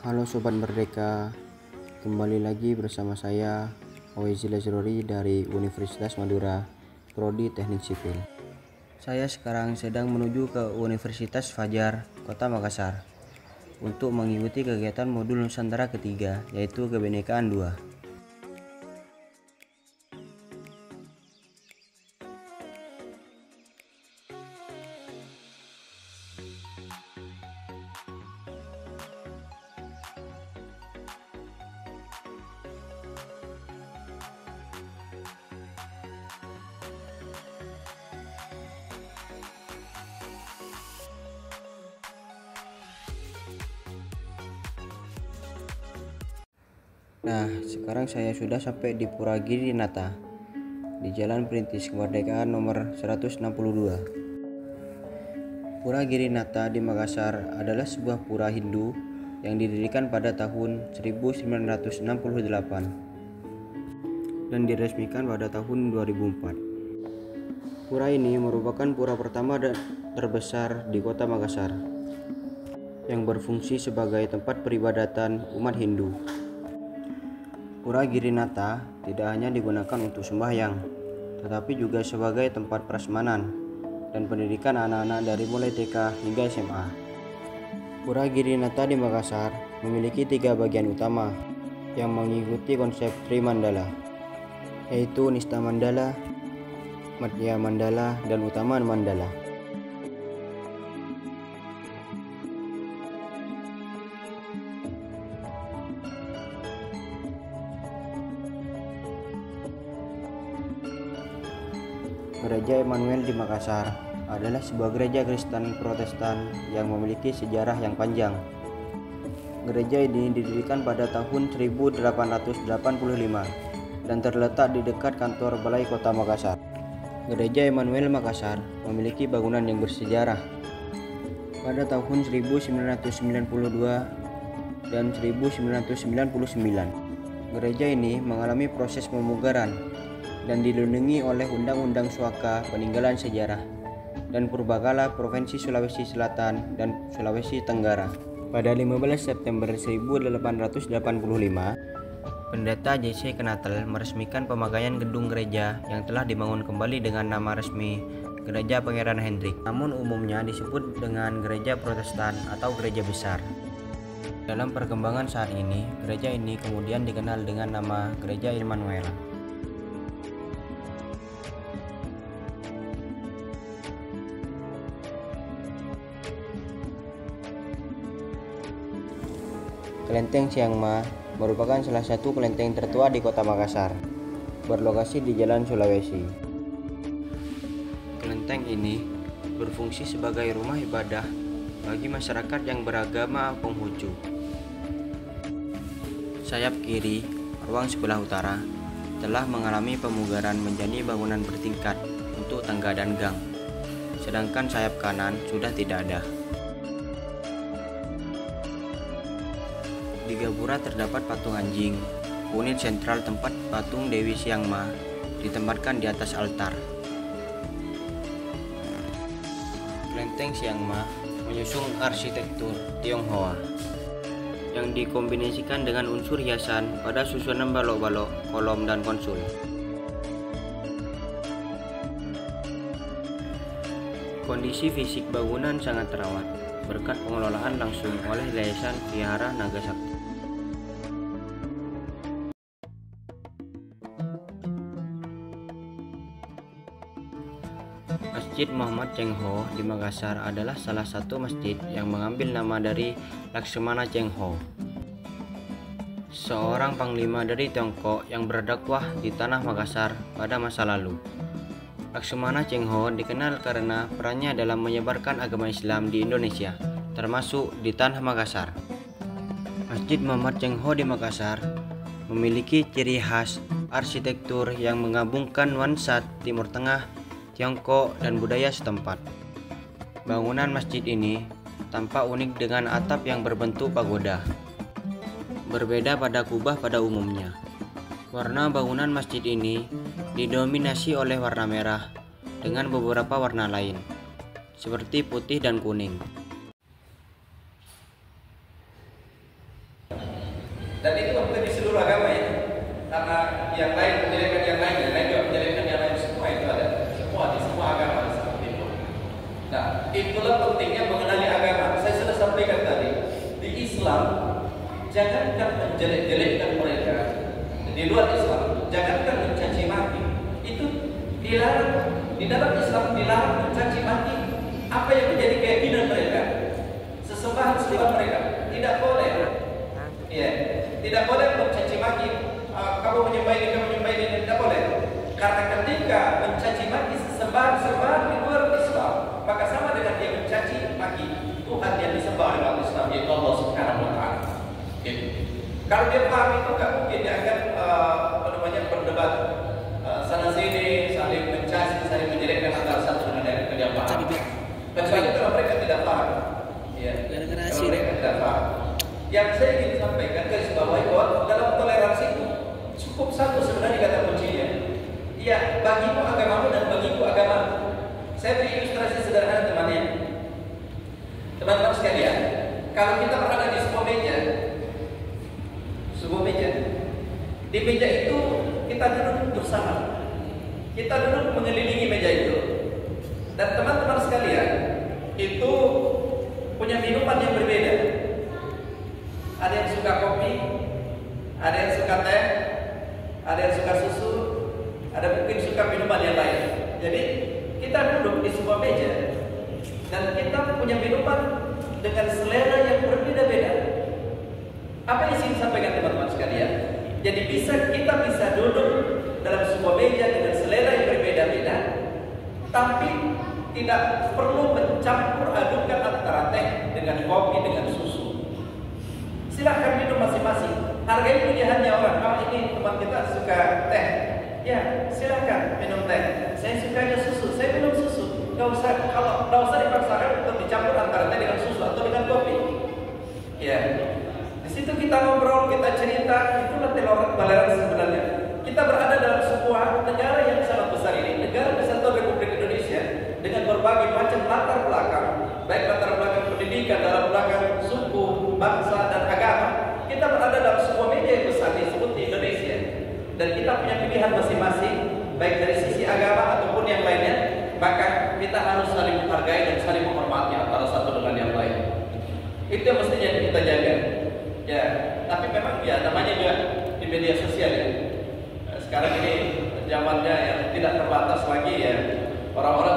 Halo Sobat Merdeka, kembali lagi bersama saya Fauzi Lazrori dari Universitas Madura, Prodi Teknik Sipil. Saya sekarang sedang menuju ke Universitas Fajar, Kota Makassar untuk mengikuti kegiatan modul Nusantara ketiga, yaitu Kebinekaan 2. Nah, sekarang saya sudah sampai di Pura Girinata, di Jalan Perintis Kemerdekaan nomor 162. Pura Girinata di Makassar adalah sebuah pura Hindu yang didirikan pada tahun 1968 dan diresmikan pada tahun 2004. Pura ini merupakan pura pertama dan terbesar di Kota Makassar yang berfungsi sebagai tempat peribadatan umat Hindu. Pura Girinata tidak hanya digunakan untuk sembahyang, tetapi juga sebagai tempat prasmanan dan pendidikan anak-anak dari mulai TK hingga SMA. Pura Girinata di Makassar memiliki 3 bagian utama yang mengikuti konsep Trimandala, yaitu Nista Mandala, Madhya Mandala, dan Utama Mandala. Gereja Immanuel di Makassar adalah sebuah gereja Kristen Protestan yang memiliki sejarah yang panjang. Gereja ini didirikan pada tahun 1885 dan terletak di dekat kantor Balai Kota Makassar. Gereja Immanuel Makassar memiliki bangunan yang bersejarah. Pada tahun 1992 dan 1999, gereja ini mengalami proses pemugaran dan dilindungi oleh Undang-Undang Suaka Peninggalan Sejarah dan Purbakala Provinsi Sulawesi Selatan dan Sulawesi Tenggara. Pada 15 September 1885, Pendeta J.C. Knatel meresmikan pemakaian gedung gereja yang telah dibangun kembali dengan nama resmi Gereja Pangeran Hendrik. Namun umumnya disebut dengan Gereja Protestan atau Gereja Besar. Dalam perkembangan saat ini, gereja ini kemudian dikenal dengan nama Gereja Immanuel. Kelenteng Siangma merupakan salah satu kelenteng tertua di Kota Makassar, berlokasi di Jalan Sulawesi. Kelenteng ini berfungsi sebagai rumah ibadah bagi masyarakat yang beragama Konghucu. Sayap kiri, ruang sebelah utara, telah mengalami pemugaran menjadi bangunan bertingkat untuk tangga dan gang, sedangkan sayap kanan sudah tidak ada. Di gapura terdapat patung anjing. Unit sentral tempat patung Dewi Siangma ditempatkan di atas altar. Kelenteng Siangma menyusung arsitektur Tionghoa yang dikombinasikan dengan unsur hiasan pada susunan balok-balok, kolom, dan konsul. Kondisi fisik bangunan sangat terawat berkat pengelolaan langsung oleh Yayasan Vihara Naga Sakti. Masjid Muhammad Cheng Ho di Makassar adalah salah satu masjid yang mengambil nama dari Lakshmana Cheng Ho, seorang panglima dari Tiongkok yang berdakwah di tanah Makassar pada masa lalu. Lakshmana Cheng Ho dikenal karena perannya dalam menyebarkan agama Islam di Indonesia, termasuk di tanah Makassar. Masjid Muhammad Cheng Ho di Makassar memiliki ciri khas arsitektur yang menggabungkan nuansa Timur Tengah, Tiongkok, dan budaya setempat. Bangunan masjid ini tampak unik dengan atap yang berbentuk pagoda, berbeda pada kubah pada umumnya. Warna bangunan masjid ini didominasi oleh warna merah dengan beberapa warna lain, seperti putih dan kuning. Dan itu bukan di seluruh agama ya. Karena yang lain menjelekan yang lain juga menjelekan yang lain, semua itu ada. Semua di semua agama seperti itu. Nah, itulah pentingnya mengenali agama. Saya sudah sampaikan tadi, di Islam jangankan menjelek-jelekkan mereka. Di luar Islam, jangankan mencaci maki. Itu dilarang. Di dalam Islam dilarang mencaci maki apa yang menjadi keyakinan mereka, sesembahan mereka. Tidak boleh. Ya, tidak boleh mencaci maki. Kamu menyembah ini, tidak boleh. Karena ketika mencaci maki sesembahan di luar Islam, maka sama dengan dia mencaci maki Tuhan yang disembah oleh umat Islam, yaitu Allah Subhanahu wa taala. Kalau dia paham itu, nggak mungkin dia akan berdebat sana sini, saling mencaci, saling menjelekkan antara satu dengan yang tidak paham. Kecuali kalau mereka tidak paham. Ya, kalau mereka tidak paham. Yang saya ingin sampaikan garis bawahi bahwa dalam toleransi itu cukup satu sebenarnya kata kuncinya. Ya, bagimu agamamu dan bagiku agamamu. Saya beri ilustrasi sederhana temannya. Teman-teman sekalian, kalau kita berada di sebuah meja, di meja itu kita duduk bersama, kita duduk mengelilingi meja itu, dan teman-teman sekalian itu punya minuman yang berbeda. Ada yang suka kopi, ada yang suka teh, ada yang suka susu, ada mungkin suka minuman yang lain. Jadi kita duduk di sebuah meja dan kita punya minuman dengan selera yang berbeda-beda. Apa yang ingin sampaikan teman-teman sekalian? Jadi kita bisa duduk dalam sebuah meja dengan selera yang berbeda-beda, tapi tidak perlu mencampur adukan antara teh dengan kopi dengan susu. Silahkan minum masing-masing. Hargai pilihannya orang. Kalau ini teman kita suka teh, ya silahkan minum teh. Saya sukanya susu, saya minum susu. Gak usah dipaksakan untuk dicampur antara teh dengan susu atau dengan kopi. Ya, di situ kita ngobrol, kita cerita. Itulah toleransi sebenarnya. Kita berada dalam sebuah negara yang sangat besar ini, negara Kesatuan Republik Indonesia, dengan berbagai macam latar belakang, baik latar belakang pendidikan, latar belakang suku, bangsa dan agama. Kita berada dalam sebuah meja yang besar disebut di Indonesia, dan kita punya pilihan masing-masing, baik dari sisi agama ataupun yang lainnya. Maka kita harus saling menghargai dan saling menghormati antara satu dengan yang lain. Itu yang mestinya kita jaga. Ya, tapi memang ya namanya juga di media sosial ya. Sekarang ini zamannya yang tidak terbatas lagi ya. Orang-orang